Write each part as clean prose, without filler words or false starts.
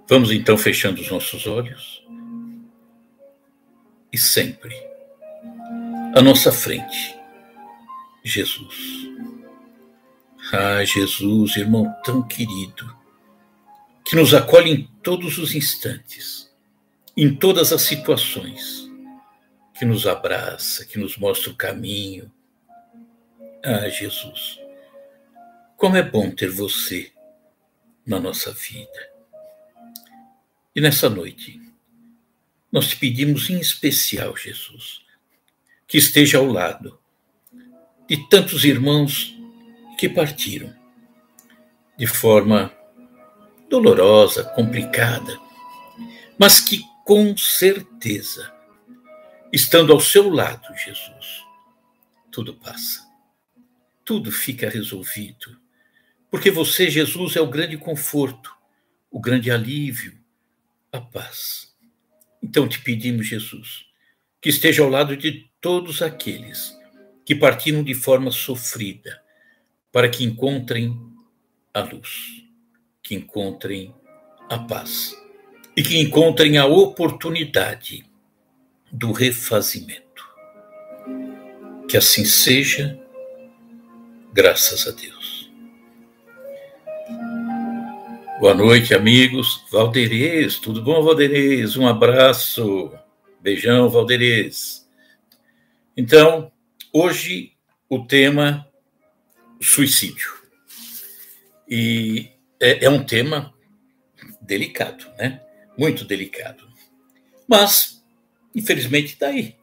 Vamos então fechando os nossos olhos e sempre à nossa frente, Jesus. Ah, Jesus, irmão tão querido, que nos acolhe em todos os instantes, em todas as situações, que nos abraça, que nos mostra o caminho. Ah, Jesus, como é bom ter você na nossa vida. E nessa noite, nós te pedimos em especial, Jesus, que esteja ao lado de tantos irmãos que partiram de forma dolorosa, complicada, mas que com certeza, estando ao seu lado, Jesus, tudo passa, tudo fica resolvido, porque você, Jesus, é o grande conforto, o grande alívio, a paz. Então te pedimos, Jesus, que esteja ao lado de todos aqueles que partiram de forma sofrida, para que encontrem a luz, que encontrem a paz e que encontrem a oportunidade do refazimento. Que assim seja, graças a Deus. Boa noite, amigos. Valderez, tudo bom, Valderez? Um abraço. Beijão, Valderez. Então, hoje o tema suicídio. E é um tema delicado, né? Muito delicado. Mas, infelizmente, está aí,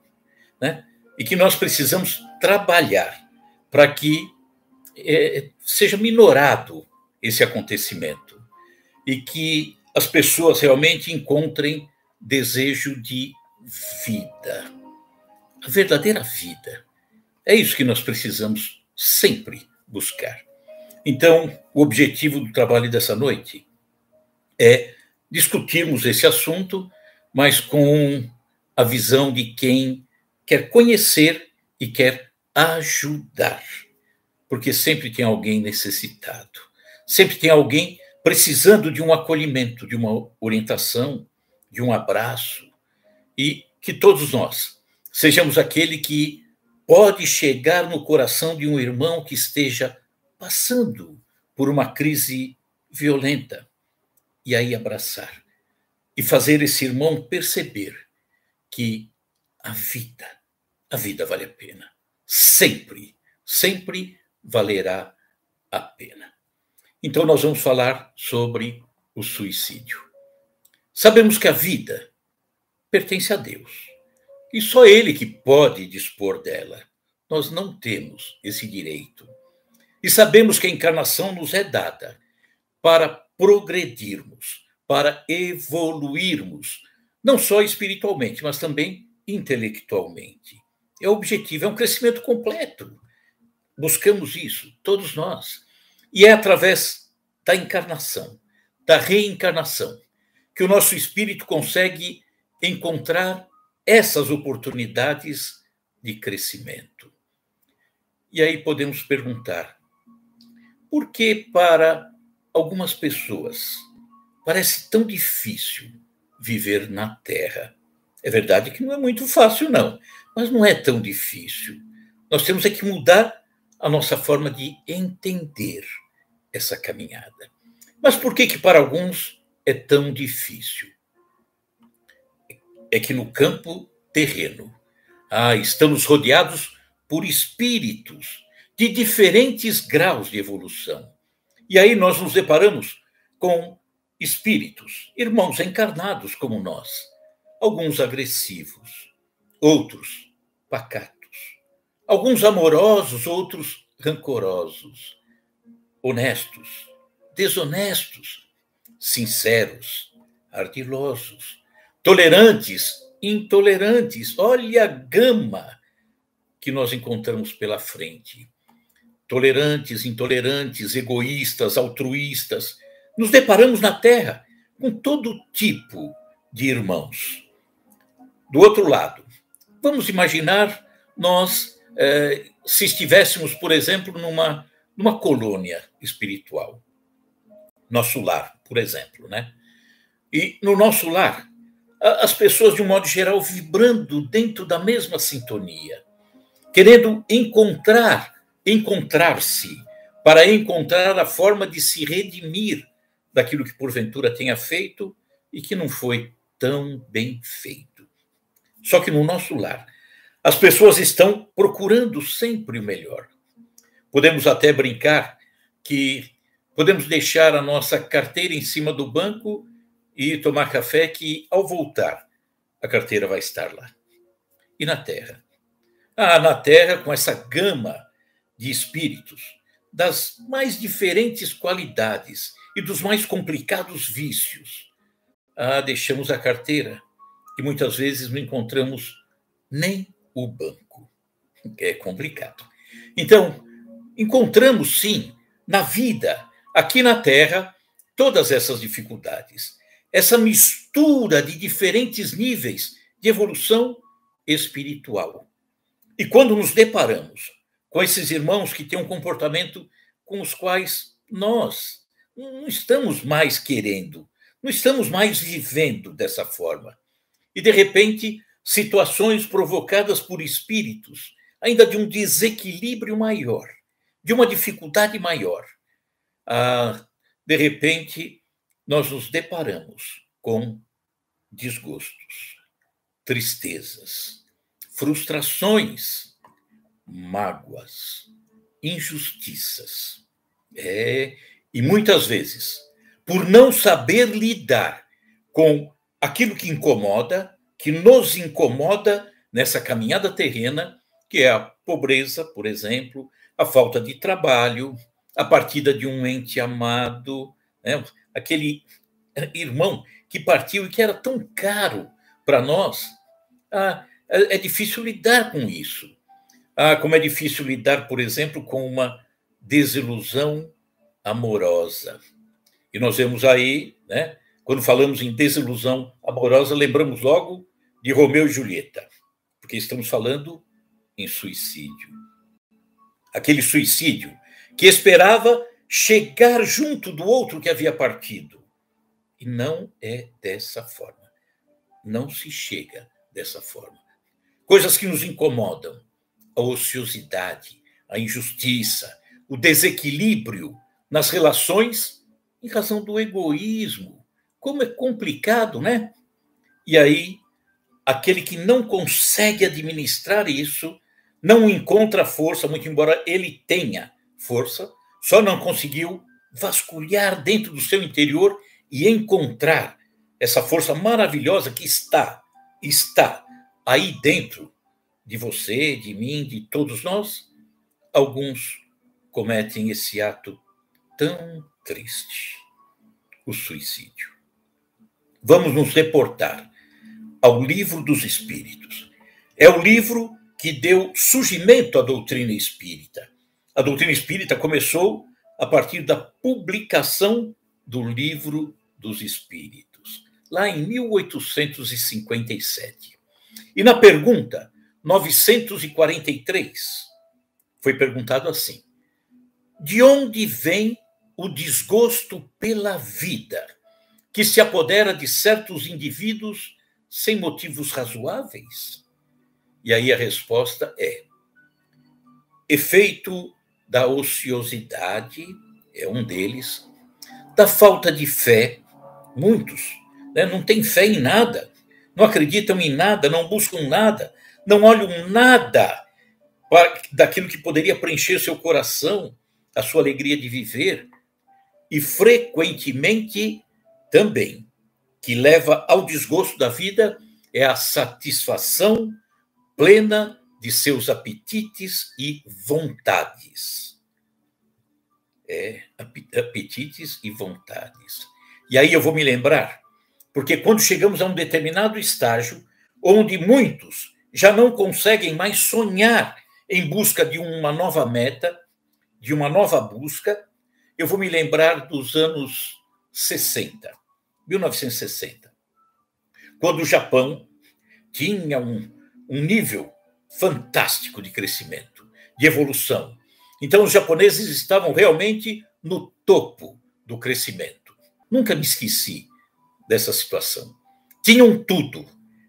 né? E que nós precisamos trabalhar para que seja minorado esse acontecimento e que as pessoas realmente encontrem desejo de vida, a verdadeira vida. É isso que nós precisamos sempre buscar. Então, o objetivo do trabalho dessa noite é discutirmos esse assunto, mas com a visão de quem quer conhecer e quer ajudar. Porque sempre tem alguém necessitado, sempre tem alguém precisando de um acolhimento, de uma orientação, de um abraço, e que todos nós sejamos aquele que pode chegar no coração de um irmão que esteja passando por uma crise violenta, e aí abraçar, e fazer esse irmão perceber que a vida vale a pena. Sempre, sempre valerá a pena. Então nós vamos falar sobre o suicídio. Sabemos que a vida pertence a Deus, e só Ele que pode dispor dela. Nós não temos esse direito. E sabemos que a encarnação nos é dada para progredirmos, para evoluirmos, não só espiritualmente, mas também intelectualmente. É o objetivo, é um crescimento completo. Buscamos isso, todos nós. E é através da encarnação, da reencarnação, que o nosso espírito consegue encontrar essas oportunidades de crescimento. E aí podemos perguntar, por que para algumas pessoas parece tão difícil viver na Terra? É verdade que não é muito fácil, não, mas não é tão difícil. Nós temos é que mudar a nossa forma de entender essa caminhada. Mas por que para alguns é tão difícil? É que no campo terreno, estamos rodeados por espíritos de diferentes graus de evolução. E aí nós nos deparamos com espíritos, irmãos encarnados como nós, alguns agressivos, outros pacatos, alguns amorosos, outros rancorosos, honestos, desonestos, sinceros, ardilosos, tolerantes, intolerantes. Olha a gama que nós encontramos pela frente. Tolerantes, intolerantes, egoístas, altruístas. Nos deparamos na Terra com todo tipo de irmãos. Do outro lado, vamos imaginar nós, se estivéssemos, por exemplo, numa colônia espiritual. Nosso lar, por exemplo, né? E no nosso lar, as pessoas, de um modo geral, vibrando dentro da mesma sintonia, querendo encontrar-se, para encontrar a forma de se redimir daquilo que porventura tenha feito e que não foi tão bem feito. Só que no nosso lar, as pessoas estão procurando sempre o melhor. Podemos até brincar que podemos deixar a nossa carteira em cima do banco e tomar café, que ao voltar a carteira vai estar lá. E na Terra? Na Terra, com essa gama de espíritos, das mais diferentes qualidades e dos mais complicados vícios, deixamos a carteira e muitas vezes não encontramos nem o banco. É complicado. Então, encontramos sim, na vida, aqui na Terra, todas essas dificuldades, essa mistura de diferentes níveis de evolução espiritual. E quando nos deparamos com esses irmãos que têm um comportamento com os quais nós não estamos mais querendo, não estamos mais vivendo dessa forma, e de repente situações provocadas por espíritos, ainda de um desequilíbrio maior, de uma dificuldade maior, de repente nós nos deparamos com desgostos, tristezas, frustrações, mágoas, injustiças. E muitas vezes, por não saber lidar com aquilo que incomoda, que nos incomoda nessa caminhada terrena, que é a pobreza, por exemplo, a falta de trabalho, a partida de um ente amado, né? Aquele irmão que partiu e que era tão caro para nós, é difícil lidar com isso. Como é difícil lidar, por exemplo, com uma desilusão amorosa. E nós vemos aí, né, quando falamos em desilusão amorosa, lembramos logo de Romeu e Julieta, porque estamos falando em suicídio. Aquele suicídio que esperava chegar junto do outro que havia partido. E não é dessa forma. Não se chega dessa forma. Coisas que nos incomodam, a ociosidade, a injustiça, o desequilíbrio nas relações em razão do egoísmo. Como é complicado, né? E aí, aquele que não consegue administrar isso, não encontra força, muito embora ele tenha força, só não conseguiu vasculhar dentro do seu interior e encontrar essa força maravilhosa que está aí dentro de você, de mim, de todos nós. Alguns cometem esse ato tão triste, o suicídio. Vamos nos reportar ao Livro dos Espíritos. É o livro que deu surgimento à doutrina espírita. A doutrina espírita começou a partir da publicação do Livro dos Espíritos, lá em 1857. E na pergunta 943, foi perguntado assim: de onde vem o desgosto pela vida, que se apodera de certos indivíduos sem motivos razoáveis? E aí a resposta é: efeito da ociosidade, é um deles, da falta de fé, muitos, né, não têm fé em nada, não acreditam em nada, não buscam nada, não olham nada daquilo que poderia preencher seu coração, a sua alegria de viver, e frequentemente também, que leva ao desgosto da vida, é a satisfação plena de seus apetites e vontades. Apetites e vontades. E aí eu vou me lembrar, porque quando chegamos a um determinado estágio, onde muitos já não conseguem mais sonhar em busca de uma nova meta, de uma nova busca, eu vou me lembrar dos anos 60, 1960, quando o Japão tinha um nível fantástico de crescimento, de evolução. Então, os japoneses estavam realmente no topo do crescimento. Nunca me esqueci dessa situação. Tinham tudo,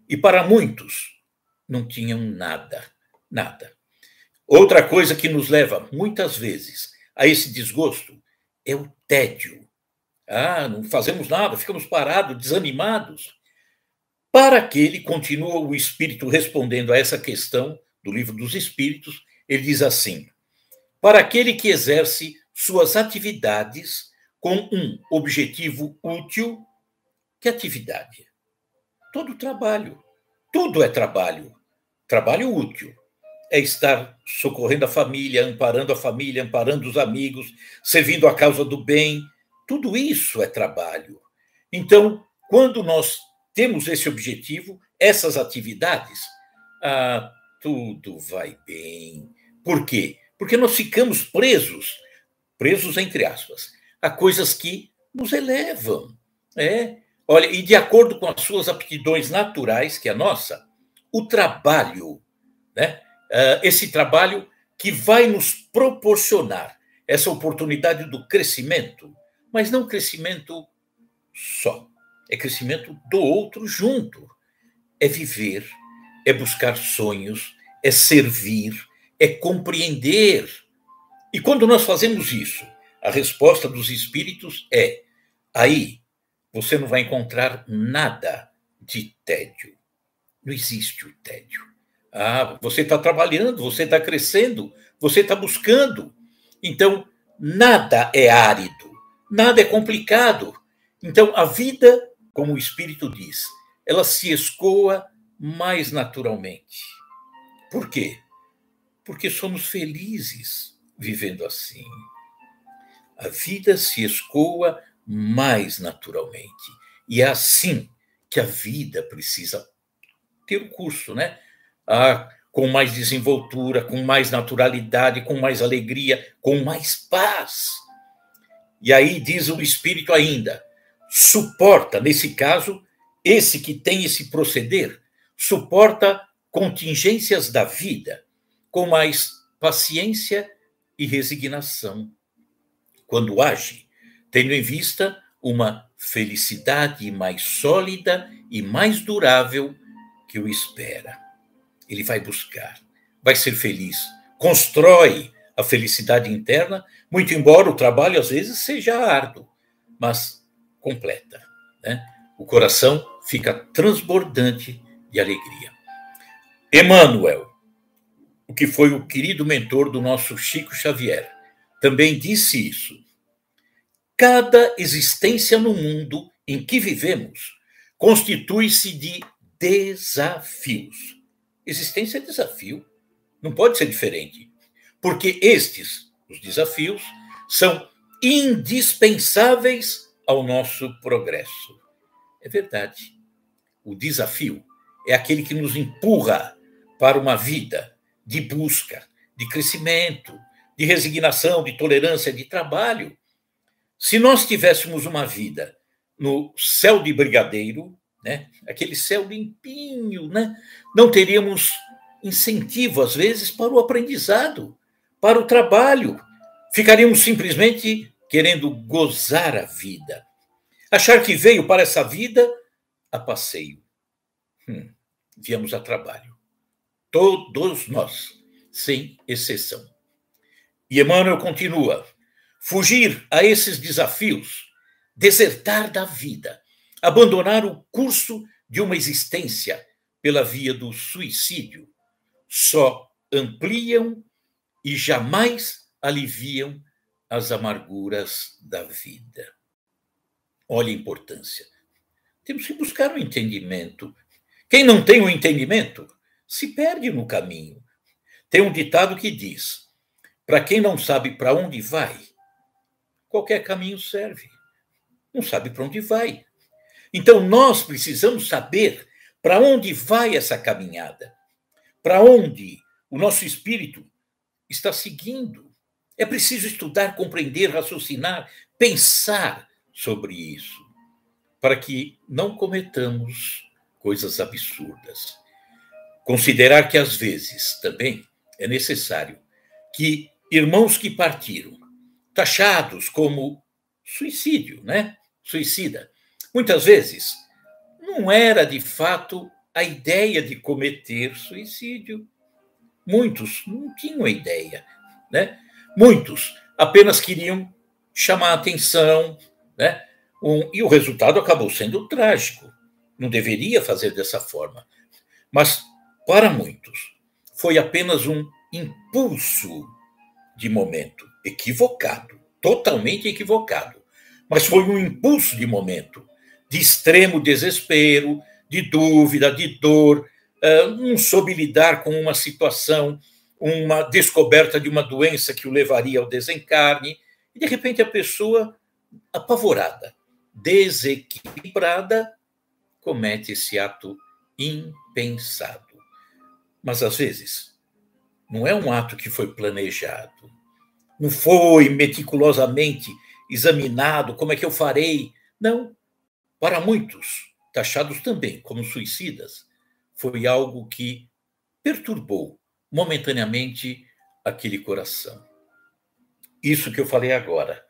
e para muitos não tinham nada, nada. Outra coisa que nos leva, muitas vezes, a esse desgosto é o tédio. Não fazemos nada, ficamos parados, desanimados. Para aquele, continua o Espírito respondendo a essa questão do Livro dos Espíritos, ele diz assim: para aquele que exerce suas atividades com um objetivo útil, que atividade? Todo trabalho, tudo é trabalho, trabalho útil. É estar socorrendo a família, amparando os amigos, servindo a causa do bem. Tudo isso é trabalho. Então, quando nós temos esse objetivo, essas atividades, tudo vai bem. Por quê? Porque nós ficamos presos entre aspas, a coisas que nos elevam. Olha, e de acordo com as suas aptidões naturais, que é a nossa, o trabalho, né? Esse trabalho que vai nos proporcionar essa oportunidade do crescimento, mas não crescimento só, é crescimento do outro junto. É viver, é buscar sonhos, é servir, é compreender. E quando nós fazemos isso, a resposta dos espíritos é: aí você não vai encontrar nada de tédio. Não existe o tédio. Você está trabalhando, você está crescendo, você está buscando. Então, nada é árido, nada é complicado. Então, a vida, como o Espírito diz, ela se escoa mais naturalmente. Por quê? Porque somos felizes vivendo assim. A vida se escoa mais naturalmente. E é assim que a vida precisa ter o curso, né? Com mais desenvoltura, com mais naturalidade, com mais alegria, com mais paz. E aí diz o Espírito ainda, suporta, nesse caso, esse que tem esse proceder, suporta contingências da vida com mais paciência e resignação. Quando age, tendo em vista uma felicidade mais sólida e mais durável que o espera. Ele vai buscar, vai ser feliz, constrói a felicidade interna, muito embora o trabalho às vezes seja árduo, mas completa, né? O coração fica transbordante de alegria. Emmanuel, o que foi o querido mentor do nosso Chico Xavier, também disse isso. Cada existência no mundo em que vivemos constitui-se de desafios. Existência é desafio, não pode ser diferente, porque os desafios, são indispensáveis ao nosso progresso. É verdade. O desafio é aquele que nos empurra para uma vida de busca, de crescimento, de resignação, de tolerância, de trabalho. Se nós tivéssemos uma vida no céu de brigadeiro, né, aquele céu limpinho, né, não teríamos incentivo, às vezes, para o aprendizado, para o trabalho. Ficaríamos simplesmente querendo gozar a vida. Achar que veio para essa vida a passeio. Viemos a trabalho. Todos nós, sem exceção. E Emmanuel continua: fugir a esses desafios, desertar da vida, abandonar o curso de uma existência pela via do suicídio, só ampliam e jamais aliviam as amarguras da vida. Olha a importância. Temos que buscar o entendimento. Quem não tem o entendimento se perde no caminho. Tem um ditado que diz: para quem não sabe para onde vai, qualquer caminho serve. Não sabe para onde vai. Então, nós precisamos saber para onde vai essa caminhada, para onde o nosso espírito está seguindo. É preciso estudar, compreender, raciocinar, pensar sobre isso, para que não cometamos coisas absurdas. Considerar que, às vezes, também é necessário que irmãos que partiram, taxados como suicídio, né? Suicida, Muitas vezes, não era de fato a ideia de cometer suicídio. Muitos não tinham a ideia, né? Muitos apenas queriam chamar a atenção, né? E o resultado acabou sendo trágico. Não deveria fazer dessa forma. Mas, para muitos, foi apenas um impulso de momento, equivocado, totalmente equivocado. Mas foi um impulso de momento, de extremo desespero, de dúvida, de dor, não soube lidar com uma situação, uma descoberta de uma doença que o levaria ao desencarne, e de repente a pessoa, apavorada, desequilibrada, comete esse ato impensado. Mas às vezes não é um ato que foi planejado, não foi meticulosamente examinado, como é que eu farei? Não, para muitos, taxados também como suicidas, foi algo que perturbou momentaneamente aquele coração. Isso que eu falei agora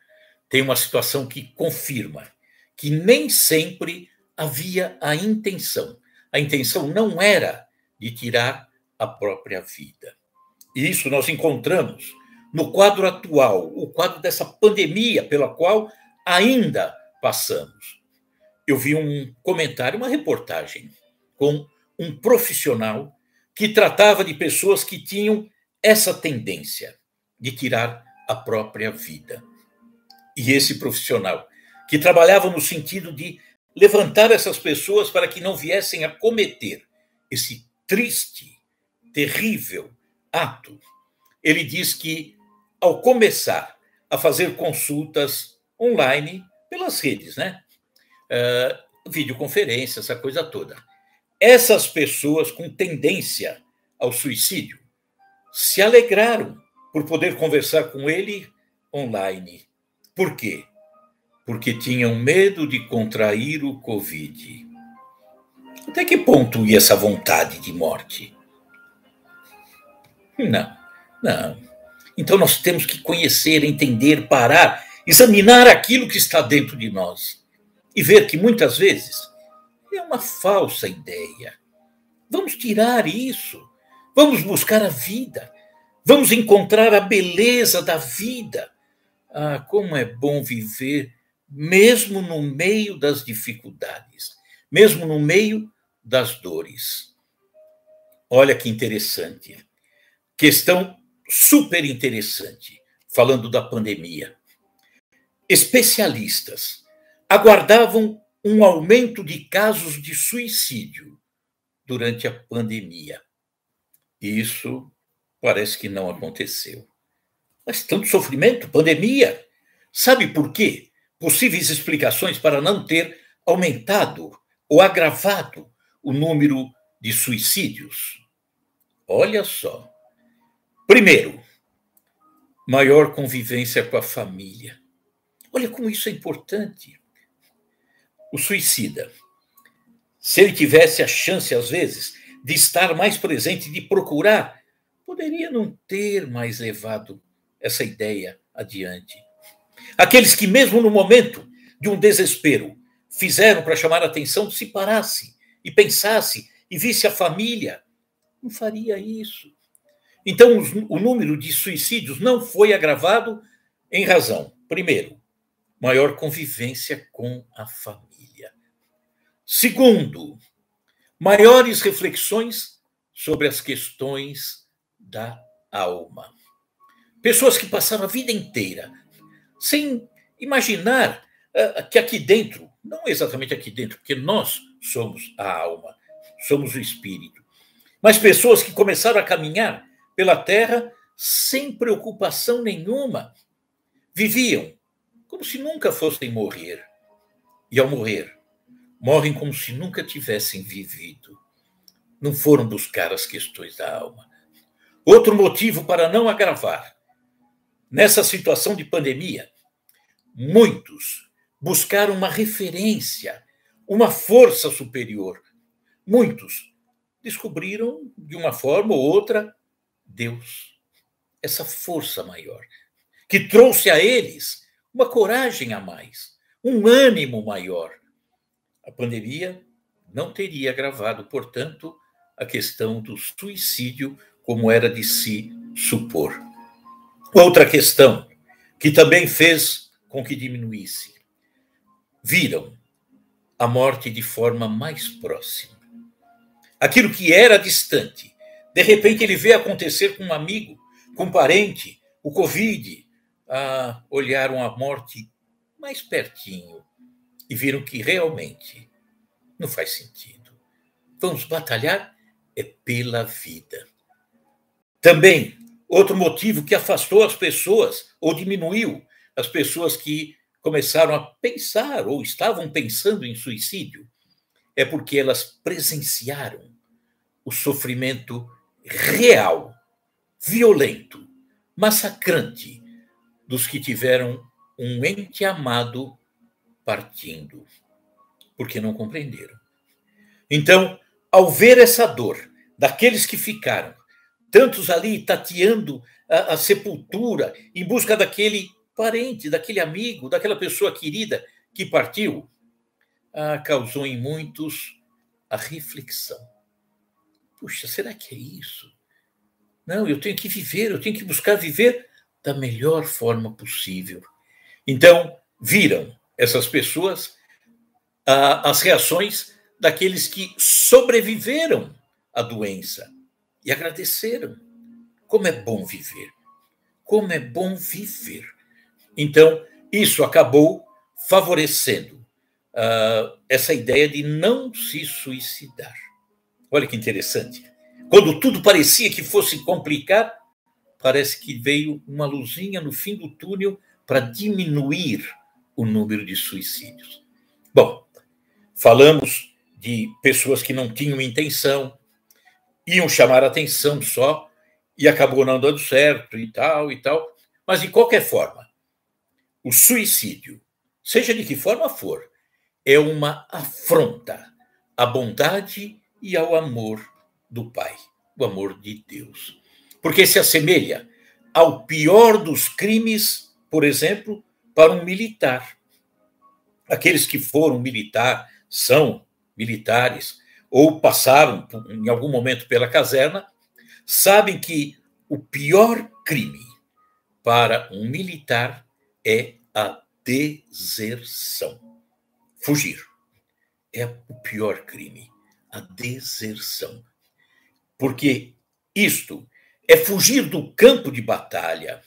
tem uma situação que confirma que nem sempre havia a intenção. A intenção não era de tirar a própria vida. E isso nós encontramos no quadro atual, o quadro dessa pandemia pela qual ainda passamos. Eu vi um comentário, uma reportagem com um profissional que tratava de pessoas que tinham essa tendência de tirar a própria vida. E esse profissional, que trabalhava no sentido de levantar essas pessoas para que não viessem a cometer esse triste, terrível ato, ele diz que, ao começar a fazer consultas online pelas redes, né? Videoconferência, essa coisa toda, essas pessoas com tendência ao suicídio se alegraram por poder conversar com ele online. Por quê? Porque tinham medo de contrair o Covid. Até que ponto ia essa vontade de morte? Não, não. Então nós temos que conhecer, entender, parar, examinar aquilo que está dentro de nós e ver que muitas vezes é uma falsa ideia. Vamos tirar isso. Vamos buscar a vida. Vamos encontrar a beleza da vida. Ah, como é bom viver mesmo no meio das dificuldades, mesmo no meio das dores. Olha que interessante. Questão super interessante, falando da pandemia. Especialistas aguardavam um aumento de casos de suicídio durante a pandemia. Isso parece que não aconteceu. Mas tanto sofrimento, pandemia. Sabe por quê? Possíveis explicações para não ter aumentado ou agravado o número de suicídios. Olha só. Primeiro, maior convivência com a família. Olha como isso é importante. O suicida, se ele tivesse a chance, às vezes, de estar mais presente, de procurar, poderia não ter mais levado essa ideia adiante. Aqueles que, mesmo no momento de um desespero, fizeram para chamar a atenção, se parasse e pensasse e visse a família, não faria isso. Então, o número de suicídios não foi agravado em razão, primeiro, maior convivência com a família. Segundo, maiores reflexões sobre as questões da alma. Pessoas que passaram a vida inteira sem imaginar que aqui dentro, não exatamente aqui dentro, porque nós somos a alma, somos o espírito, mas pessoas que começaram a caminhar pela terra sem preocupação nenhuma, viviam como se nunca fossem morrer, e ao morrer, morrem como se nunca tivessem vivido. Não foram buscar as questões da alma. Outro motivo para não agravar. Nessa situação de pandemia, muitos buscaram uma referência, uma força superior. Muitos descobriram, de uma forma ou outra, Deus. Essa força maior, que trouxe a eles uma coragem a mais, um ânimo maior. a pandemia não teria agravado, portanto, a questão do suicídio, como era de se supor. Outra questão que também fez com que diminuísse: viram a morte de forma mais próxima. Aquilo que era distante, de repente ele vê acontecer com um amigo, com um parente, o Covid, olharam a morte mais pertinho e viram que realmente não faz sentido. Vamos batalhar é pela vida. Também, outro motivo que afastou as pessoas, ou diminuiu as pessoas que começaram a pensar ou estavam pensando em suicídio, é porque elas presenciaram o sofrimento real, violento, massacrante dos que tiveram um ente amado partindo, porque não compreenderam. Então, ao ver essa dor daqueles que ficaram, tantos ali tateando a sepultura em busca daquele parente, daquele amigo, daquela pessoa querida que partiu, causou em muitos a reflexão. Puxa, será que é isso? Não, eu tenho que viver, eu tenho que buscar viver da melhor forma possível. Então, viram essas pessoas as reações daqueles que sobreviveram à doença e agradeceram. Como é bom viver. Como é bom viver. Então, isso acabou favorecendo essa ideia de não se suicidar. Olha que interessante. Quando tudo parecia que fosse complicar, parece que veio uma luzinha no fim do túnel para diminuir o número de suicídios. Bom, falamos de pessoas que não tinham intenção, iam chamar a atenção só, e acabou não dando certo e tal, e tal. Mas, de qualquer forma, o suicídio, seja de que forma for, é uma afronta à bondade e ao amor do Pai, o amor de Deus. Porque se assemelha ao pior dos crimes, por exemplo, para um militar. Aqueles que foram militar, são militares, ou passaram em algum momento pela caserna, sabem que o pior crime para um militar é a deserção. Fugir. É o pior crime, a deserção. Porque isto é fugir do campo de batalha,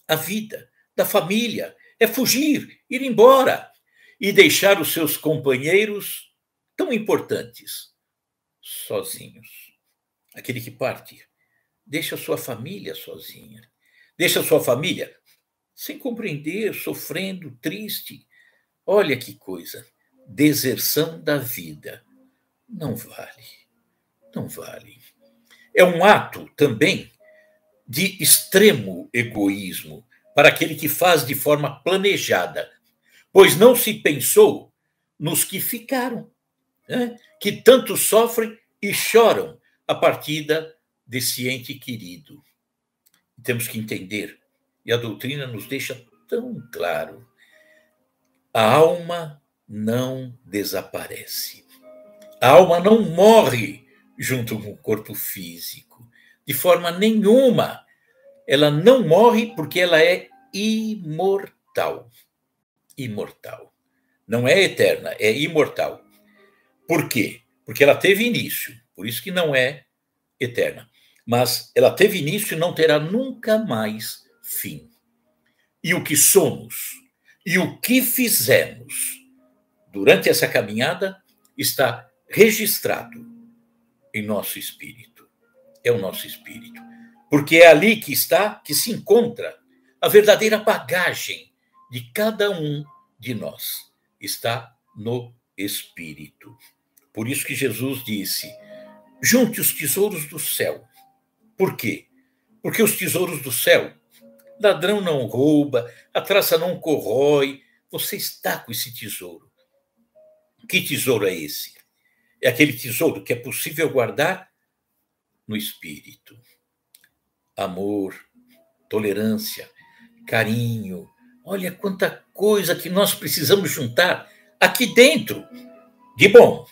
a vida, da família, é fugir, ir embora e deixar os seus companheiros tão importantes sozinhos. Aquele que parte deixa a sua família sozinha, deixa a sua família sem compreender, sofrendo, triste. Olha que coisa, deserção da vida. Não vale, não vale. É um ato também de extremo egoísmo para aquele que faz de forma planejada, pois não se pensou nos que ficaram, né? Que tanto sofrem e choram a partida desse ente querido. Temos que entender, e a doutrina nos deixa tão claro, a alma não desaparece. A alma não morre junto com o corpo físico, de forma nenhuma. Ela não morre porque ela é imortal. Imortal. Não é eterna, é imortal. Por quê? Porque ela teve início, por isso que não é eterna. Mas ela teve início e não terá nunca mais fim. E o que somos e o que fizemos durante essa caminhada está registrado em nosso espírito. É o nosso espírito. Porque é ali que está, que se encontra a verdadeira bagagem de cada um de nós. Está no espírito. Por isso que Jesus disse: junte os tesouros do céu. Por quê? Porque os tesouros do céu, ladrão não rouba, a traça não corrói. Você está com esse tesouro. Que tesouro é esse? É aquele tesouro que é possível guardar no espírito. Amor, tolerância, carinho. Olha quanta coisa que nós precisamos juntar aqui dentro de bom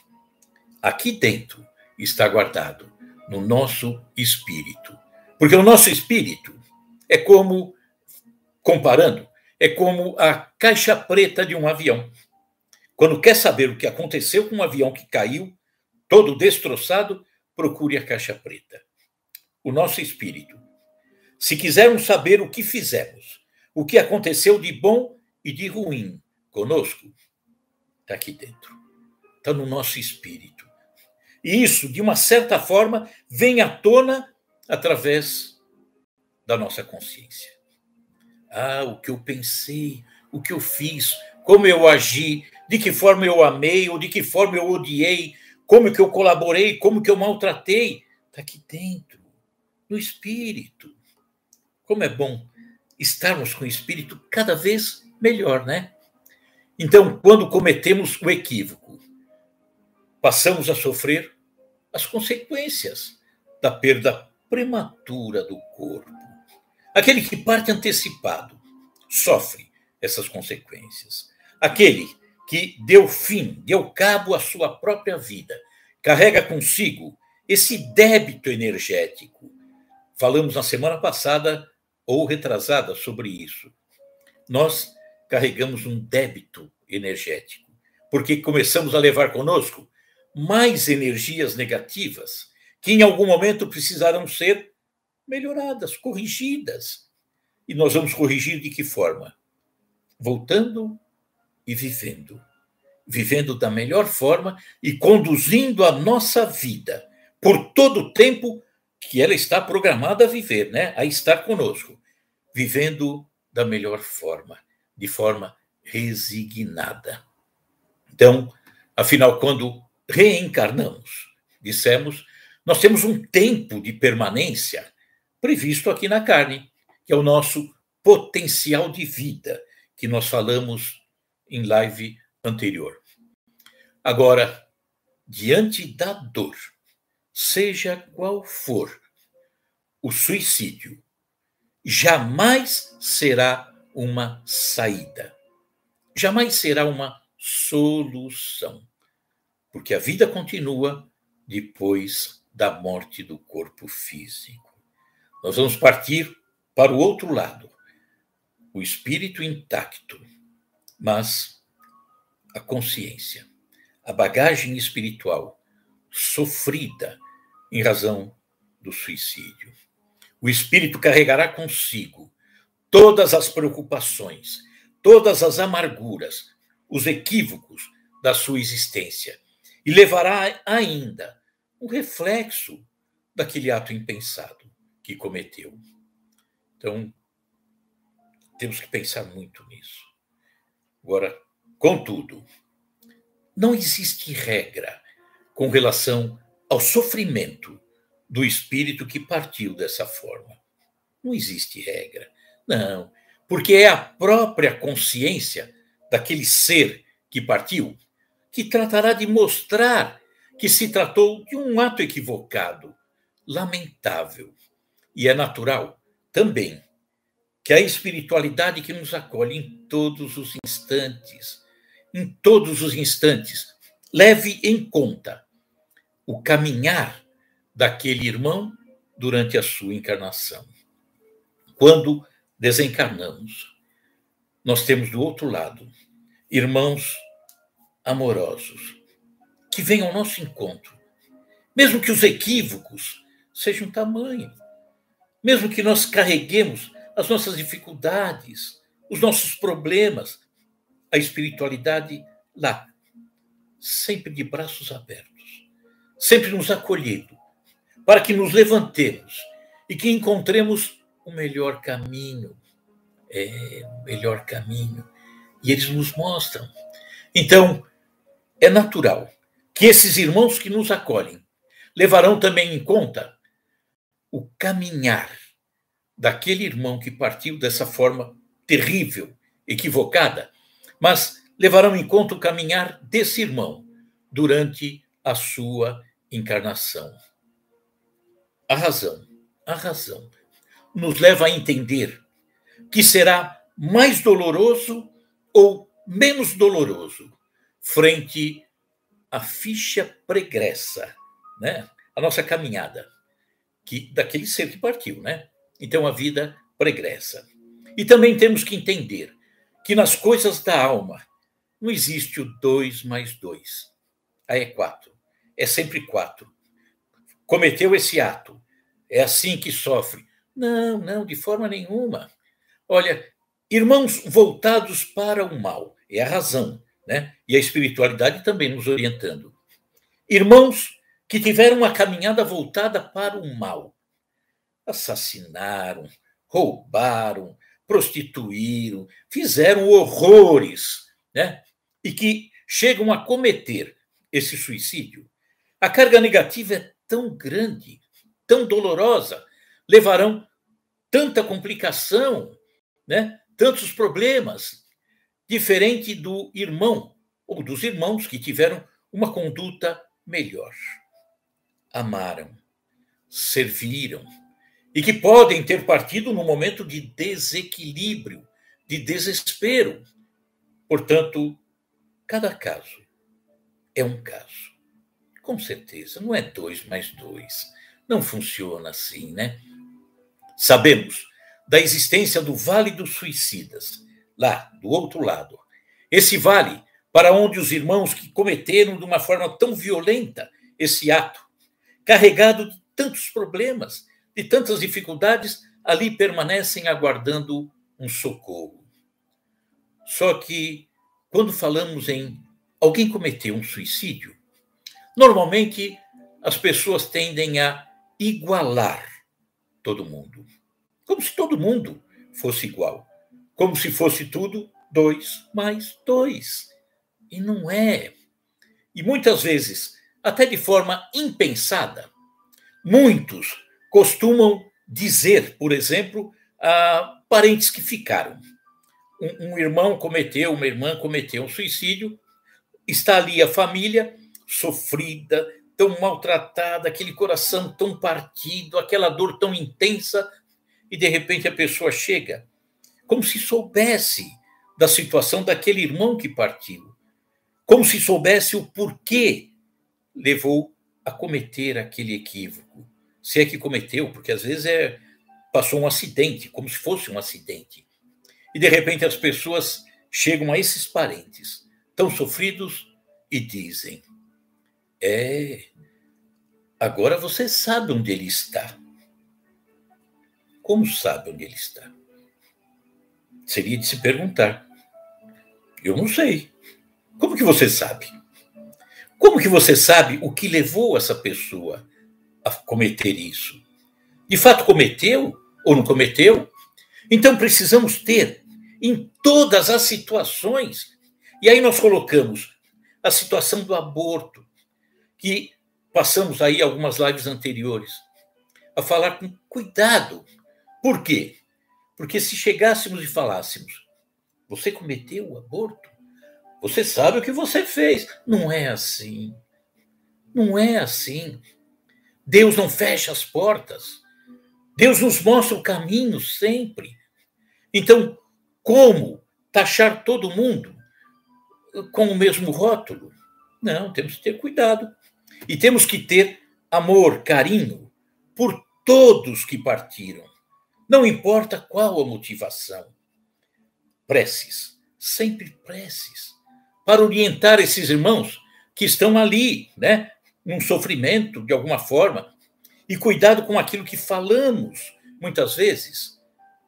aqui dentro está guardado no nosso espírito. Porque o nosso espírito é como, comparando, é como a caixa preta de um avião. Quando quer saber o que aconteceu com um avião que caiu, todo destroçado, procure a caixa preta. O nosso espírito. Se quisermos saber o que fizemos, o que aconteceu de bom e de ruim conosco, está aqui dentro. Está no nosso espírito. E isso, de uma certa forma, vem à tona através da nossa consciência. Ah, o que eu pensei, o que eu fiz, como eu agi, de que forma eu amei ou de que forma eu odiei, como que eu colaborei, como que eu maltratei. Está aqui dentro, no espírito. Como é bom estarmos com o espírito cada vez melhor, né? Então, quando cometemos o equívoco, passamos a sofrer as consequências da perda prematura do corpo. Aquele que parte antecipado sofre essas consequências. Aquele que deu fim, deu cabo à sua própria vida, carrega consigo esse débito energético. Falamos na semana passada ou retrasada sobre isso. Nós carregamos um débito energético, porque começamos a levar conosco mais energias negativas que em algum momento precisarão ser melhoradas, corrigidas. E nós vamos corrigir de que forma? Voltando e vivendo. Vivendo da melhor forma e conduzindo a nossa vida por todo o tempo que ela está programada a viver, né? A estar conosco. Vivendo da melhor forma, de forma resignada. Então, afinal, quando reencarnamos, dissemos, nós temos um tempo de permanência previsto aqui na carne, que é o nosso potencial de vida, que nós falamos em live anterior. Agora, diante da dor, seja qual for o suicídio, jamais será uma saída, jamais será uma solução, porque a vida continua depois da morte do corpo físico. Nós vamos partir para o outro lado, o espírito intacto, mas a consciência, a bagagem espiritual sofrida em razão do suicídio. O espírito carregará consigo todas as preocupações, todas as amarguras, os equívocos da sua existência e levará ainda um reflexo daquele ato impensado que cometeu. Então, temos que pensar muito nisso. Agora, contudo, não existe regra com relação ao sofrimento do espírito que partiu dessa forma. Não existe regra. Não, porque é a própria consciência daquele ser que partiu que tratará de mostrar que se tratou de um ato equivocado, lamentável. E é natural também que a espiritualidade que nos acolhe em todos os instantes, leve em conta o caminhar daquele irmão durante a sua encarnação. Quando desencarnamos, nós temos do outro lado irmãos amorosos que venham ao nosso encontro, mesmo que os equívocos sejam tamanho, mesmo que nós carreguemos as nossas dificuldades, os nossos problemas, a espiritualidade lá, sempre de braços abertos, sempre nos acolhendo, para que nos levantemos e que encontremos o melhor caminho. O melhor caminho. E eles nos mostram. Então, é natural que esses irmãos que nos acolhem levarão também em conta o caminhar daquele irmão que partiu dessa forma terrível, equivocada, mas levarão em conta o caminhar desse irmão durante a sua encarnação. A razão nos leva a entender que será mais doloroso ou menos doloroso frente a ficha pregressa, né? A nossa caminhada, daquele ser que partiu, né? Então, a vida pregressa. E também temos que entender que nas coisas da alma não existe o 2 mais 2. Aí é 4. É sempre 4. Cometeu esse ato. É assim que sofre. Não, não, de forma nenhuma. Olha, irmãos voltados para o mal, é a razão, né? E a espiritualidade também nos orientando. Irmãos que tiveram uma caminhada voltada para o mal, assassinaram, roubaram, prostituíram, fizeram horrores, né? E que chegam a cometer esse suicídio. A carga negativa é tão grande, tão dolorosa, levarão tanta complicação, né? Tantos problemas, diferente do irmão ou dos irmãos que tiveram uma conduta melhor. Amaram, serviram, e que podem ter partido no momento de desequilíbrio, de desespero. Portanto, cada caso é um caso. Com certeza, não é 2 mais 2. Não funciona assim, né? Sabemos da existência do Vale dos Suicidas, lá do outro lado. Esse vale para onde os irmãos que cometeram de uma forma tão violenta esse ato, carregado de tantos problemas, de tantas dificuldades, ali permanecem aguardando um socorro. Só que, quando falamos em alguém cometeu um suicídio, normalmente as pessoas tendem a igualar todo mundo. Como se todo mundo fosse igual. Como se fosse tudo 2 mais 2. E não é. E muitas vezes, até de forma impensada, muitos costumam dizer, por exemplo, a parentes que ficaram. Um irmão cometeu, uma irmã cometeu um suicídio, está ali a família sofrida, tão maltratada, aquele coração tão partido, aquela dor tão intensa, e de repente a pessoa chega como se soubesse da situação daquele irmão que partiu, como se soubesse o porquê levou a cometer aquele equívoco. Se é que cometeu, porque às vezes passou um acidente, como se fosse um acidente. E de repente as pessoas chegam a esses parentes, tão sofridos, e dizem: agora você sabe onde ele está. Como sabe onde ele está? Seria de se perguntar. Eu não sei. Como que você sabe? Como que você sabe o que levou essa pessoa a cometer isso? De fato cometeu ou não cometeu? Então precisamos ter em todas as situações. E aí nós colocamos a situação do aborto, que passamos aí algumas lives anteriores a falar com cuidado. Por quê? Porque se chegássemos e falássemos: você cometeu o aborto? Você sabe o que você fez. Não é assim. Não é assim. Deus não fecha as portas. Deus nos mostra o caminho sempre. Então, como taxar todo mundo com o mesmo rótulo? Não, temos que ter cuidado. E temos que ter amor, carinho por todos que partiram. Não importa qual a motivação. Preces, sempre preces, para orientar esses irmãos que estão ali, né, num sofrimento de alguma forma, e cuidado com aquilo que falamos, muitas vezes,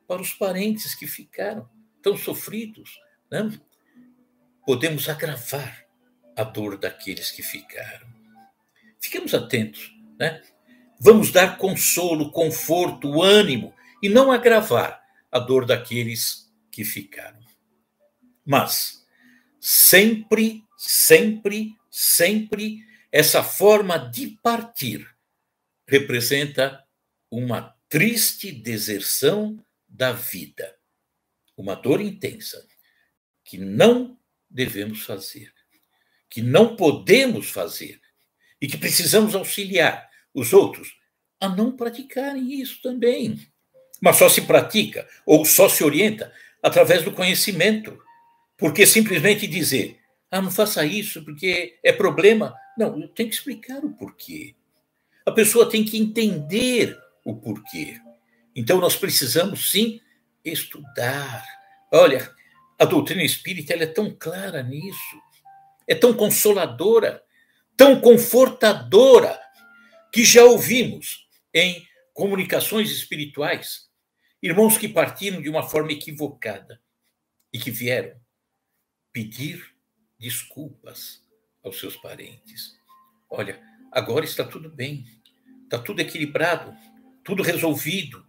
para os parentes que ficaram tão sofridos, né? Podemos agravar a dor daqueles que ficaram. Fiquemos atentos, né? Vamos dar consolo, conforto, ânimo, e não agravar a dor daqueles que ficaram. Mas sempre, sempre, sempre, essa forma de partir representa uma triste deserção da vida, uma dor intensa que não devemos fazer, que não podemos fazer e que precisamos auxiliar os outros a não praticarem isso também. Mas só se pratica ou só se orienta através do conhecimento, porque simplesmente dizer: Ah, não faça isso porque é problema. Não, eu tenho que explicar o porquê. A pessoa tem que entender o porquê. Então, nós precisamos, sim, estudar. Olha, a doutrina espírita ela é tão clara nisso, é tão consoladora, tão confortadora, que já ouvimos em comunicações espirituais irmãos que partiram de uma forma equivocada e que vieram pedir desculpas aos seus parentes. Olha, agora está tudo bem, está tudo equilibrado, tudo resolvido,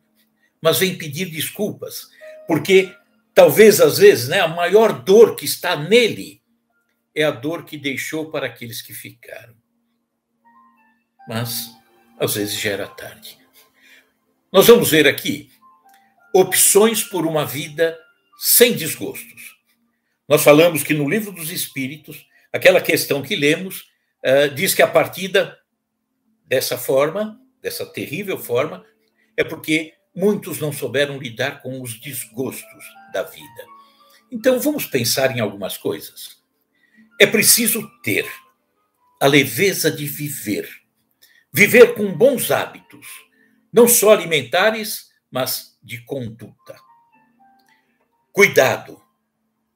mas vem pedir desculpas, porque talvez às vezes, né, a maior dor que está nele é a dor que deixou para aqueles que ficaram. Mas às vezes já era tarde. Nós vamos ver aqui opções por uma vida sem desgostos. Nós falamos que no Livro dos Espíritos, aquela questão que lemos, diz que a partida dessa forma, dessa terrível forma, é porque muitos não souberam lidar com os desgostos da vida. Então, vamos pensar em algumas coisas. É preciso ter a leveza de viver. Viver com bons hábitos, não só alimentares, mas de conduta. Cuidado.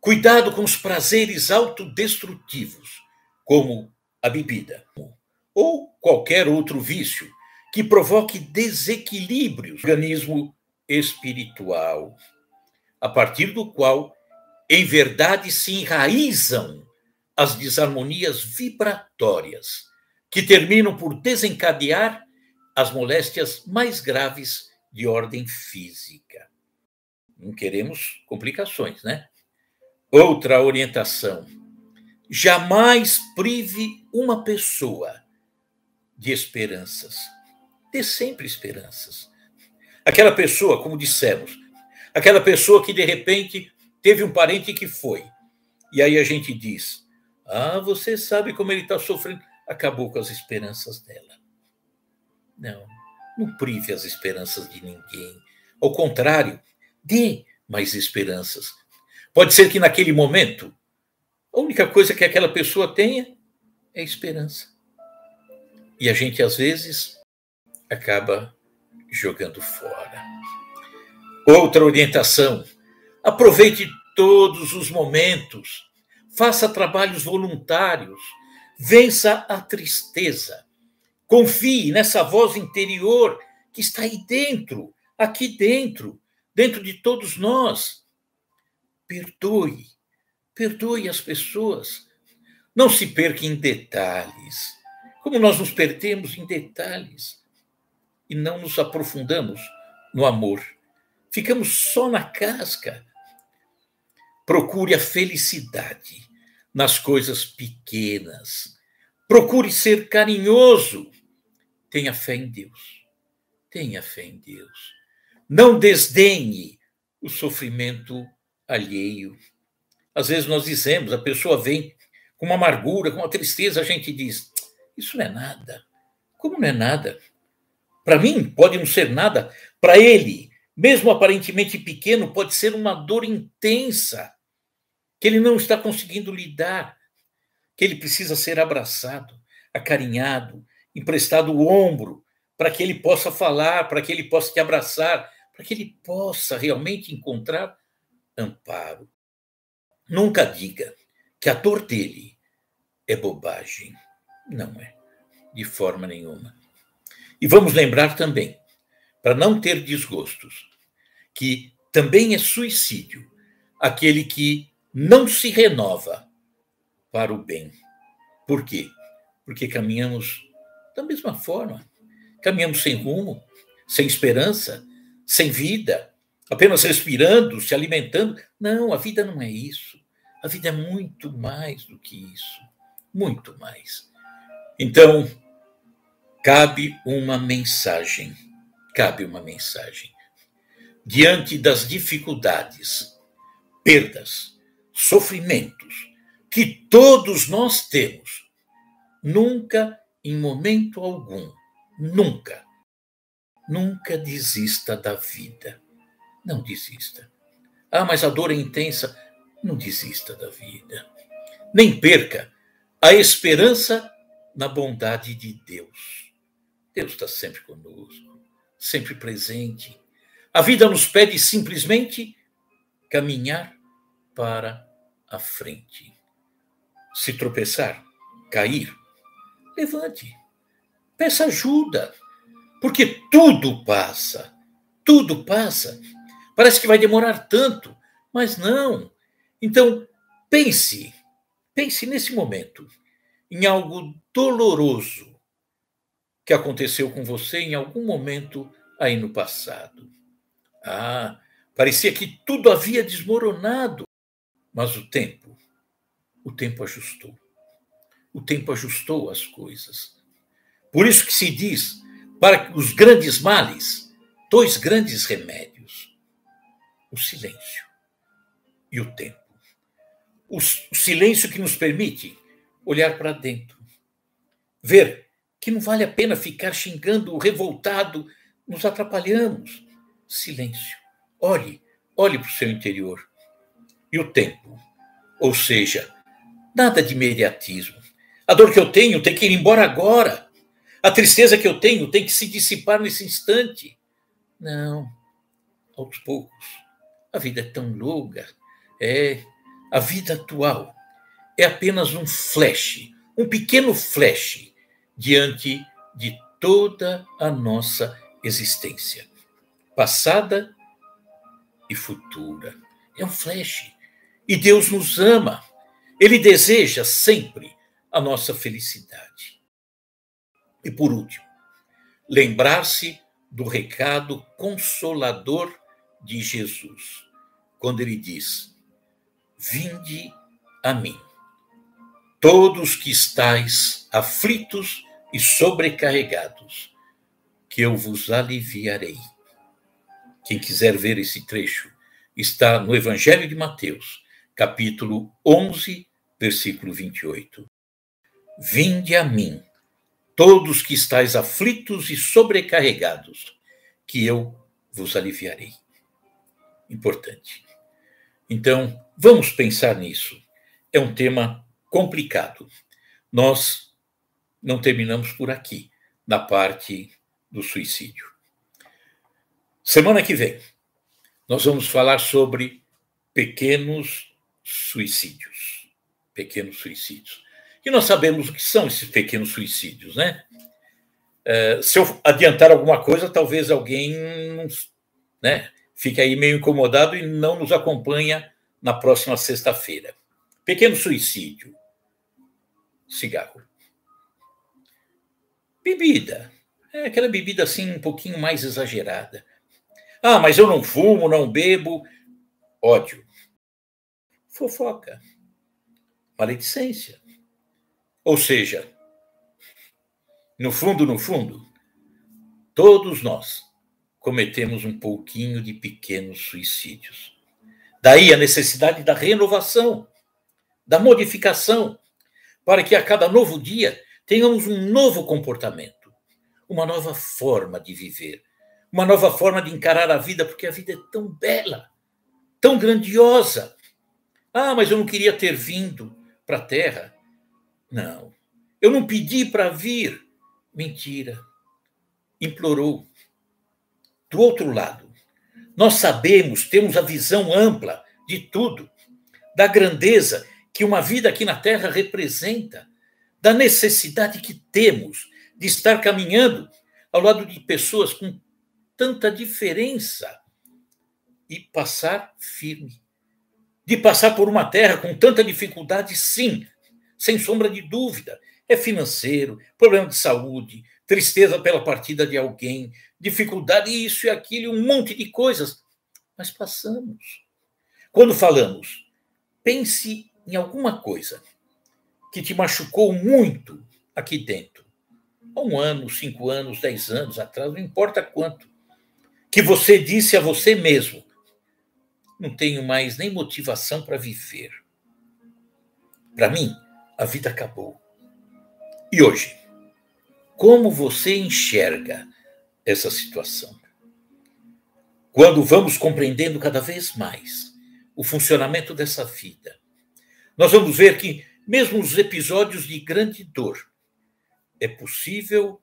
Cuidado com os prazeres autodestrutivos, como a bebida, ou qualquer outro vício que provoque desequilíbrios no organismo espiritual, a partir do qual, em verdade, se enraizam as desarmonias vibratórias, que terminam por desencadear as moléstias mais graves de ordem física. Não queremos complicações, né? Outra orientação: jamais prive uma pessoa de esperanças. Dê sempre esperanças. Aquela pessoa, como dissemos, aquela pessoa que de repente teve um parente que foi. E aí a gente diz: ah, você sabe como ele está sofrendo. Acabou com as esperanças dela. Não, não prive as esperanças de ninguém. Ao contrário, dê mais esperanças. Pode ser que naquele momento, a única coisa que aquela pessoa tenha é esperança. E a gente, às vezes, acaba jogando fora. Outra orientação: aproveite todos os momentos, faça trabalhos voluntários, vença a tristeza, confie nessa voz interior que está aí dentro, aqui dentro, dentro de todos nós. Perdoe, perdoe as pessoas. Não se perca em detalhes, como nós nos perdemos em detalhes e não nos aprofundamos no amor. Ficamos só na casca. Procure a felicidade nas coisas pequenas. Procure ser carinhoso. Tenha fé em Deus. Tenha fé em Deus. Não desdenhe o sofrimento alheio. Às vezes nós dizemos, a pessoa vem com uma amargura, com uma tristeza, a gente diz: isso não é nada. Como não é nada? Para mim, pode não ser nada. Para ele, mesmo aparentemente pequeno, pode ser uma dor intensa, que ele não está conseguindo lidar, que ele precisa ser abraçado, acarinhado, emprestado o ombro, para que ele possa falar, para que ele possa te abraçar, para que ele possa realmente encontrar amparo. Nunca diga que a dor dele é bobagem. Não é, de forma nenhuma. E vamos lembrar também, para não ter desgostos, que também é suicídio aquele que não se renova para o bem. Por quê? Porque caminhamos da mesma forma. Caminhamos sem rumo, sem esperança, sem vida, apenas respirando, se alimentando. Não, a vida não é isso. A vida é muito mais do que isso. Muito mais. Então, cabe uma mensagem. Cabe uma mensagem. Diante das dificuldades, perdas, sofrimentos que todos nós temos, nunca, em momento algum, nunca desista da vida. Não desista. Ah, mas a dor é intensa. Não desista da vida. nem perca a esperança na bondade de Deus. Deus está sempre conosco, sempre presente. A vida nos pede simplesmente caminhar para a frente. Se tropeçar, cair, levante, peça ajuda, porque tudo passa, tudo passa. Parece que vai demorar tanto, mas não. Então, pense nesse momento, em algo doloroso que aconteceu com você em algum momento aí no passado. Parecia que tudo havia desmoronado, mas o tempo ajustou. O tempo ajustou as coisas. Por isso que se diz, para os grandes males, 2 grandes remédios: o silêncio e o tempo. O silêncio que nos permite olhar para dentro, ver que não vale a pena ficar xingando, revoltado, nos atrapalhamos. Silêncio. Olhe para o seu interior. E o tempo, ou seja, nada de imediatismo. A dor que eu tenho tem que ir embora agora. A tristeza que eu tenho tem que se dissipar nesse instante. Não, aos poucos. A vida é tão longa. A vida atual é apenas um flash, um pequeno flash diante de toda a nossa existência, passada e futura. É um flash. E Deus nos ama. Ele deseja sempre a nossa felicidade. E por último, lembrar-se do recado consolador de Jesus, quando ele diz: vinde a mim, todos que estáis aflitos e sobrecarregados, que eu vos aliviarei. Quem quiser ver esse trecho, está no Evangelho de Mateus, capítulo 11, versículo 28. Vinde a mim, todos que estáis aflitos e sobrecarregados, que eu vos aliviarei. Importante. Então, vamos pensar nisso. É um tema complicado. Nós não terminamos por aqui, na parte do suicídio. Semana que vem, nós vamos falar sobre pequenos suicídios. Pequenos suicídios. E nós sabemos o que são esses pequenos suicídios, né? Se eu adiantar alguma coisa, talvez alguém, né, fique aí meio incomodado e não nos acompanha na próxima sexta-feira. Pequeno suicídio. Cigarro. Bebida. É aquela bebida assim um pouquinho mais exagerada. Mas eu não fumo, não bebo. Ódio. Fofoca. Maledicência. Ou seja, no fundo, todos nós cometemos um pouquinho de pequenos suicídios. Daí a necessidade da renovação, da modificação, para que a cada novo dia tenhamos um novo comportamento, uma nova forma de viver, uma nova forma de encarar a vida, porque a vida é tão bela, tão grandiosa. Mas eu não queria ter vindo para a Terra. Não, eu não pedi para vir. Mentira. Implorou. Do outro lado, nós sabemos, temos a visão ampla de tudo, da grandeza que uma vida aqui na Terra representa, da necessidade que temos de estar caminhando ao lado de pessoas com tanta diferença e passar firme. De passar por uma terra com tanta dificuldade, sim, sem sombra de dúvida. É financeiro, problema de saúde, tristeza pela partida de alguém, dificuldade, isso e aquilo, um monte de coisas. Mas passamos. Quando falamos, pense em alguma coisa que te machucou muito aqui dentro. Há 1 ano, 5 anos, 10 anos atrás, não importa quanto. Que você disse a você mesmo: não tenho mais nem motivação para viver. Para mim, a vida acabou. E hoje, como você enxerga essa situação? Quando vamos compreendendo cada vez mais o funcionamento dessa vida, nós vamos ver que mesmo os episódios de grande dor, é possível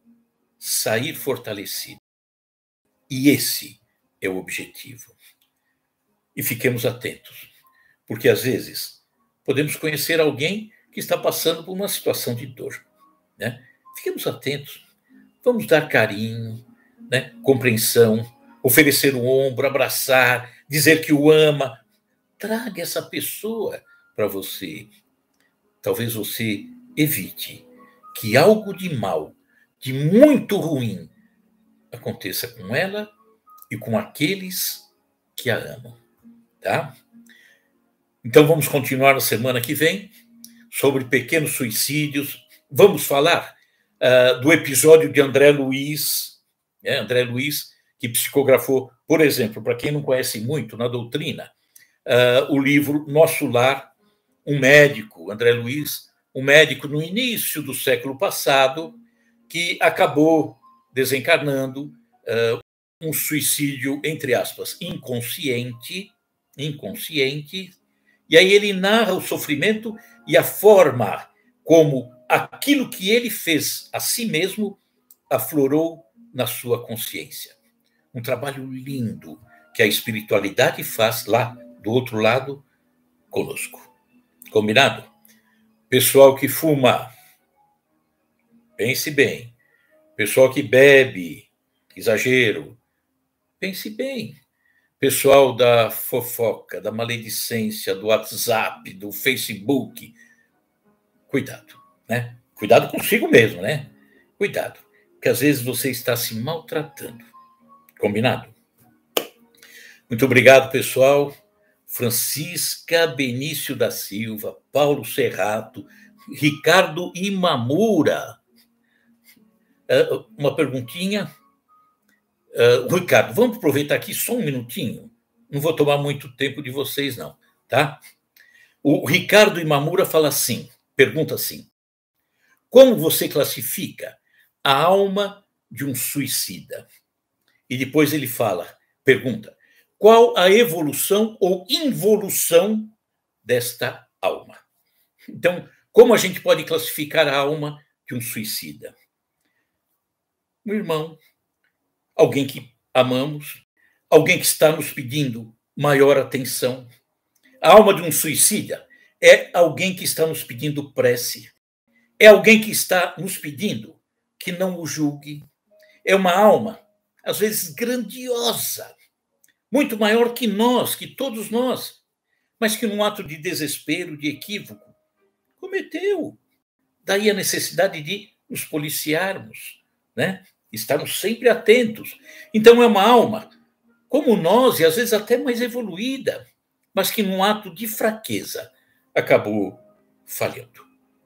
sair fortalecido. E esse é o objetivo. E fiquemos atentos, porque às vezes podemos conhecer alguém que está passando por uma situação de dor, né? Fiquemos atentos, vamos dar carinho, né? Compreensão, oferecer o ombro, abraçar, dizer que o ama. Traga essa pessoa para você. Talvez você evite que algo de mal, de muito ruim, aconteça com ela e com aqueles que a amam, tá? Então vamos continuar na semana que vem sobre pequenos suicídios. Vamos falar do episódio de André Luiz, né? André Luiz, que psicografou, por exemplo, para quem não conhece muito na doutrina, o livro Nosso Lar, um médico, André Luiz, um médico no início do século passado, que acabou desencarnando, um suicídio, entre aspas, inconsciente, e aí ele narra o sofrimento e a forma como aquilo que ele fez a si mesmo aflorou na sua consciência. Um trabalho lindo que a espiritualidade faz lá do outro lado conosco. Combinado? Pessoal que fuma, pense bem. Pessoal que bebe, exagero, pense bem. Pessoal da fofoca, da maledicência, do WhatsApp, do Facebook, cuidado, né? Cuidado consigo mesmo, né? Cuidado, porque às vezes você está se maltratando. Combinado? Muito obrigado, pessoal. Francisca Benício da Silva, Paulo Serrato, Ricardo Imamura. Uma perguntinha. Ricardo, vamos aproveitar aqui só um minutinho. Não vou tomar muito tempo de vocês, não, tá? O Ricardo Imamura fala assim, pergunta assim: como você classifica a alma de um suicida? E depois ele pergunta, qual a evolução ou involução desta alma? Então, como a gente pode classificar a alma de um suicida? Um irmão, alguém que amamos, alguém que está nos pedindo maior atenção. A alma de um suicida é alguém que está nos pedindo prece, é alguém que está nos pedindo que não o julgue. É uma alma, às vezes, grandiosa, muito maior que nós, que todos nós, mas que num ato de desespero, de equívoco, cometeu. Daí a necessidade de nos policiarmos, né? Estarmos sempre atentos. Então é uma alma como nós, e às vezes até mais evoluída, mas que num ato de fraqueza acabou falhando,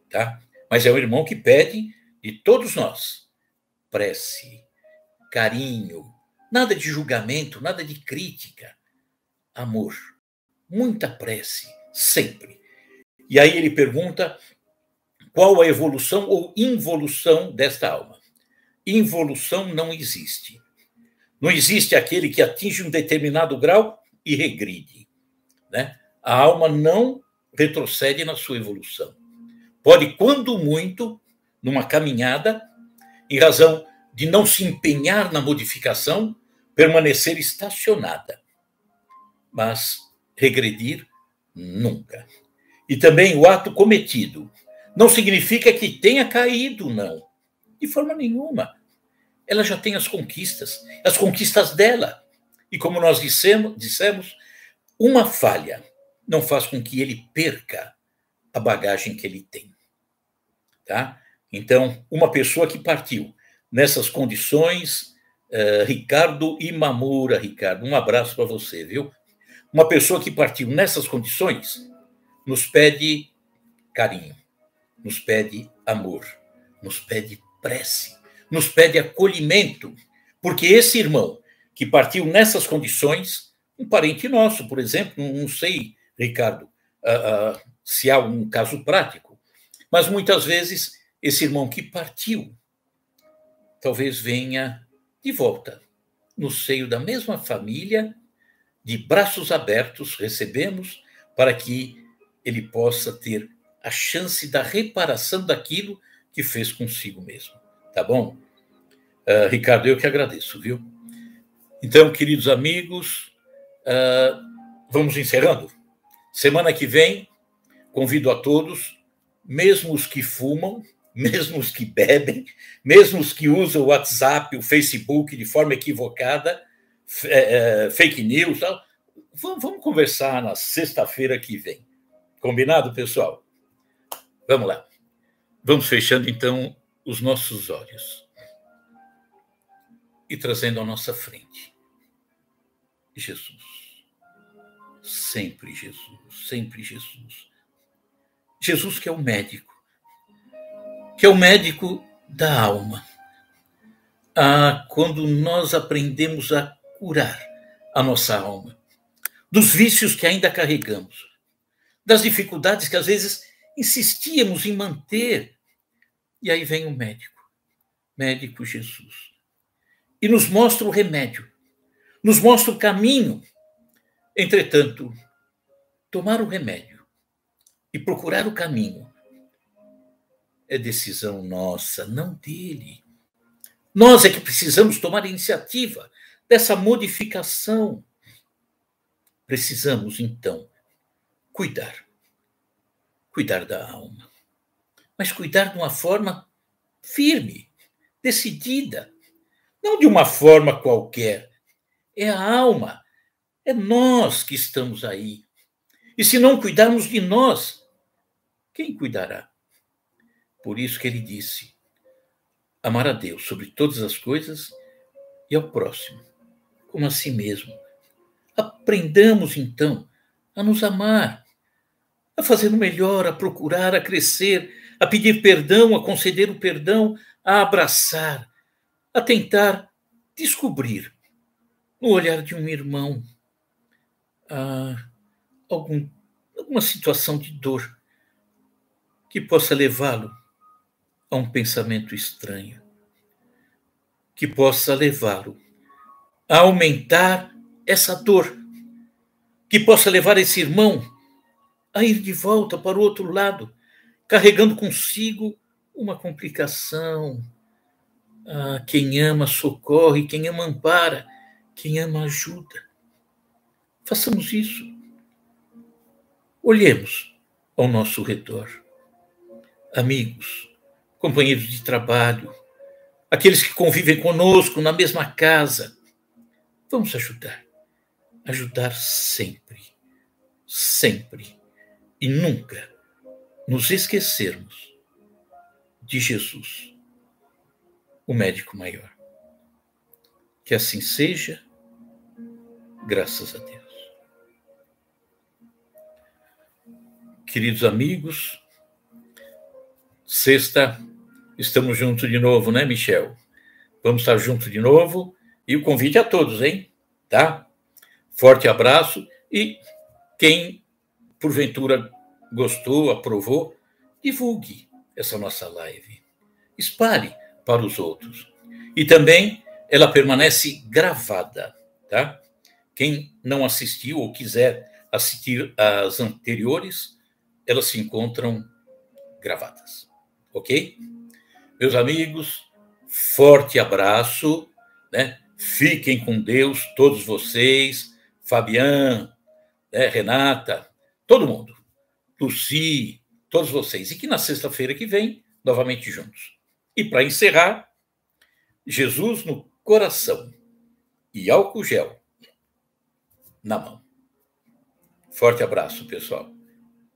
tá? Mas é um irmão que pede de todos nós prece, carinho, nada de julgamento, nada de crítica, amor, muita prece, sempre. E aí ele pergunta qual a evolução ou involução desta alma. Involução não existe. Não existe aquele que atinge um determinado grau e regride, né? A alma não retrocede na sua evolução. Pode, quando muito, numa caminhada, em razão de não se empenhar na modificação, permanecer estacionada. Mas regredir, nunca. E também o ato cometido não significa que tenha caído, não. De forma nenhuma. Ela já tem as conquistas dela. E como nós dissemos, uma falha não faz com que ele perca a bagagem que ele tem. Tá? Então, uma pessoa que partiu nessas condições, Ricardo Imamura, Ricardo, um abraço para você, viu? Uma pessoa que partiu nessas condições nos pede carinho, nos pede amor, nos pede prece, nos pede acolhimento, porque esse irmão que partiu nessas condições, um parente nosso, por exemplo, não sei, Ricardo, se há um caso prático, mas muitas vezes esse irmão que partiu talvez venha de volta no seio da mesma família, de braços abertos, recebemos para que ele possa ter a chance da reparação daquilo que fez consigo mesmo. Tá bom? Ricardo, eu que agradeço, viu? Então, queridos amigos, vamos encerrando. Semana que vem, convido a todos, mesmo os que fumam, mesmo os que bebem, mesmo os que usam o WhatsApp, o Facebook de forma equivocada, fake news, tal, vamos conversar na sexta-feira que vem. Combinado, pessoal? Vamos lá. Vamos fechando, então, os nossos olhos e trazendo à nossa frente Jesus. Sempre Jesus, sempre Jesus. Jesus que é o médico da alma. Quando nós aprendemos a curar a nossa alma, dos vícios que ainda carregamos, das dificuldades que às vezes insistíamos em manter, e aí vem o médico Jesus, e nos mostra o remédio, nos mostra o caminho. Entretanto, tomar o remédio e procurar o caminho é decisão nossa, não dele. Nós é que precisamos tomar a iniciativa dessa modificação. Precisamos, então, cuidar da alma, mas cuidar de uma forma firme, decidida, não de uma forma qualquer. É a alma, é nós que estamos aí. E se não cuidarmos de nós, quem cuidará? Por isso que ele disse: amar a Deus sobre todas as coisas e ao próximo como a si mesmo. Aprendamos, então, a nos amar, a fazer o melhor, a procurar, a crescer, a pedir perdão, a conceder o perdão, a abraçar, a tentar descobrir no olhar de um irmão alguma situação de dor que possa levá-lo a um pensamento estranho, que possa levá-lo a aumentar essa dor, que possa levar esse irmão a ir de volta para o outro lado, carregando consigo uma complicação. Quem ama socorre, quem ama ampara, quem ama ajuda. Façamos isso. Olhemos ao nosso redor. Amigos, companheiros de trabalho, aqueles que convivem conosco na mesma casa. Vamos ajudar sempre, sempre, e nunca nos esquecermos de Jesus, o médico maior. Que assim seja, graças a Deus. Queridos amigos, sexta estamos juntos de novo, né, Michel? Vamos estar juntos de novo, e o convite a todos, hein? Tá? Forte abraço, e quem porventura gostou, aprovou, divulgue essa nossa live. Espalhe para os outros. E também ela permanece gravada, tá? Quem não assistiu ou quiser assistir às anteriores, elas se encontram gravadas, ok? Meus amigos, forte abraço, né? Fiquem com Deus, todos vocês, Fabian, né? Renata, todo mundo, Lucy, todos vocês. E que na sexta-feira que vem, novamente juntos. E para encerrar, Jesus no coração e álcool gel na mão. Forte abraço, pessoal.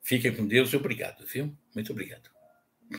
Fiquem com Deus e obrigado, viu? Muito obrigado.